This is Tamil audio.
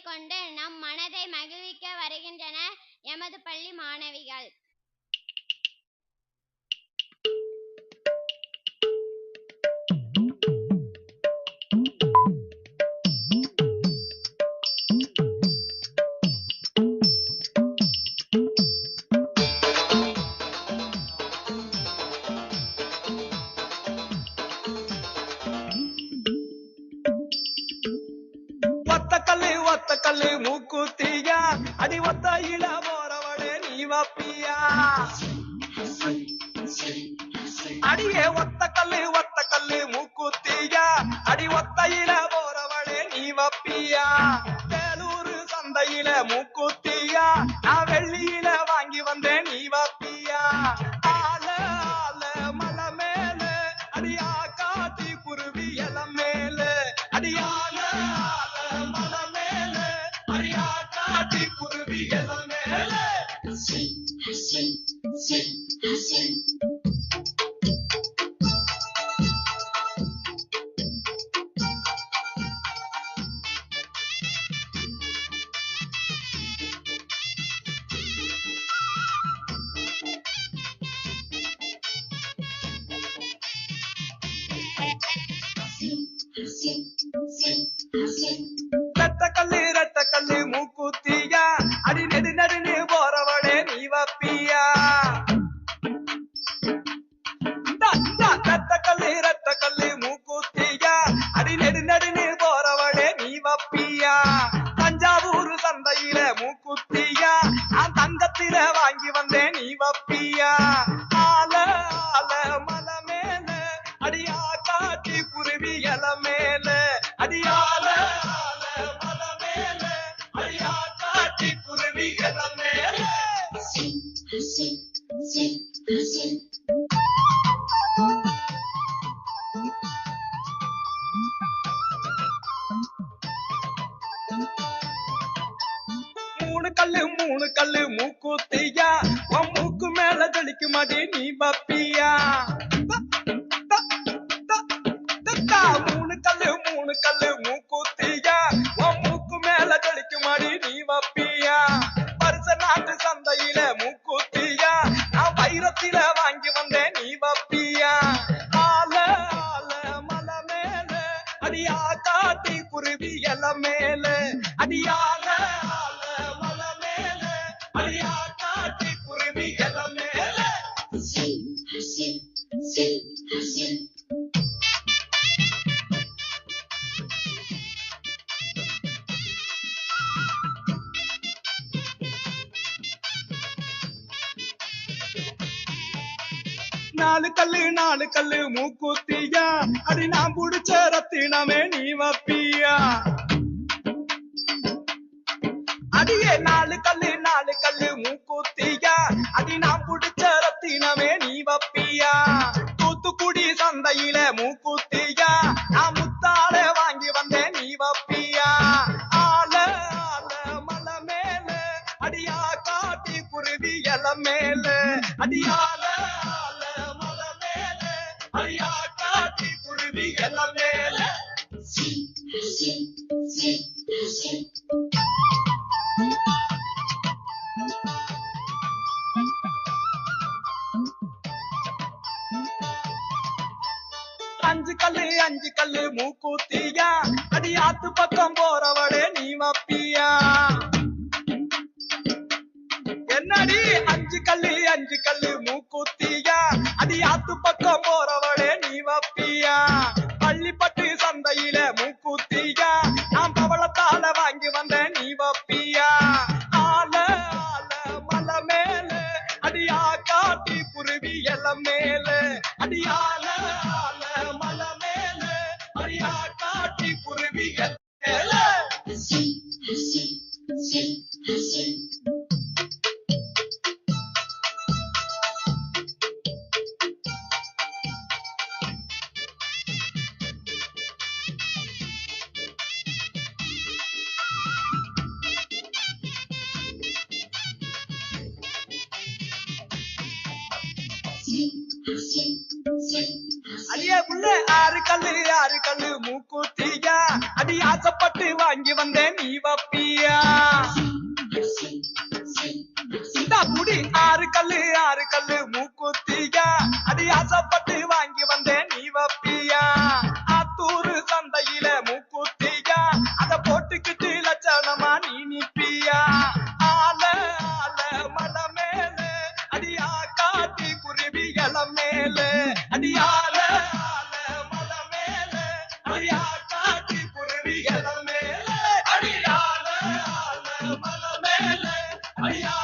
கொண்டு நம் மனதை மகிழ்விக்க வருகின்றனர் எமது பள்ளி மாணவிகள். ஒத்த கல்லு மூக்குத்தியா அடி ஒத்தையில போறவளே நீ வப்பியா அடியே ஒத்த கல்லு மூக்குத்தியா அடி ஒத்தையில போறவளே நீ வப்பியா வேலூர் சந்தையில மூக்குத்தியா நான் வெள்ளியில வாங்கி வந்தேன் நீ வப்பியா ஆல ஆல மலை மேல அடியா காட்டி குருவி இல மேல அடியால ரெட்ட கல்லு மூக்குத்தியா அடி நெடு நெடுன்னு போறவளே நீ வப்பியா ரெட்ட கல்லு மூக்குத்தியா அடி நெடு நெடுன்னு போறவளே நீ வப்பியா தஞ்சாவூர் சந்தையில மூக்குத்தியா நான் தங்கத்தில வாங்கி வந்தேன் நீ வப்பியா ஆல ஆல மலை மேல அடியா காட்டி குருவி இல மேல அடியால மலை மேல அடியா காட்டி குருவி இல மேல மூணு கல்லு மூக்குத்தியா உன் மூக்கு மேல ஜலிக்கு மாடி நீ வப்பியா மூணு கல்லு மூக்குத்தியா உன் மூக்கு மேல ஜலிக்கு மாடி நீ வப்பியா பரிச நாட்டு சந்தையில மூக்குத்தியா நான் வைரத்தில வாங்கி வந்தேன் நீ வப்பியா ஆல ஆல மலை மேல அடியா காட்டி குருவி இல மேல அடியால மலை மேல அடியா காட்டி குருவி இல மேல நாலு கல்லு மூக்குத்தியா அடி நான் புடிச்ச ரத்தினமே நீ வப்பியா அடியே நாலு கல்லு மூக்குத்தியா அடி நான் புடிச்ச ரத்தினமே நீ வப்பியா தூத்துக்குடி சந்தையில மூக்குத்தியா நான் முத்தால வாங்கி வந்தேன் நீ வப்பியா ஆல ஆல மலை மேல அடியா காட்டி குருவி இல மேல அடியால மலை மேல அடியா காட்டி குருவி இல மேல அஞ்சு கல்லு மூக்குத்தியா அடி ஆத்து பக்கம் போறவளே நீ வப்பியா என்னடி அஞ்சு கல்லு மூக்குத்தியா அடி ஆத்து பக்கம் போறவளே நீ வப்பியா பள்ளிப்பட்டு சந்தையில மூக்குத்தியா நான் பவளத்தால வாங்கி வந்தேன் நீ வப்பியா ஆல ஆல மலை மேல அடியா காட்டி குருவி இல மேல அடியால மலை மேல அடியா காட்டி குருவி இல மேல அடியே புள்ள ஆறு கல்லு மூக்குத்தியா அடி ஆசைப்பட்டு வாங்கி வந்தேன் நீ வப்பியா இந்த குடி ஆறு கல்லு மூக்குத்தியா அடி ஆசைப்பட்டு வாங்கி வந்தேன் நீ வப்பியா ஆத்தூரு சந்தையில மூக்குத்தியா அத போட்டுக்கிட்டு லட்சணமா நீ நிப்பியா ஆல மல மேல அடியா காட்டி குருவி இளம் மேல அடியால மல மேல அடியா காட்டி குருவி இளம் மேல அடியால மல மேல அடியா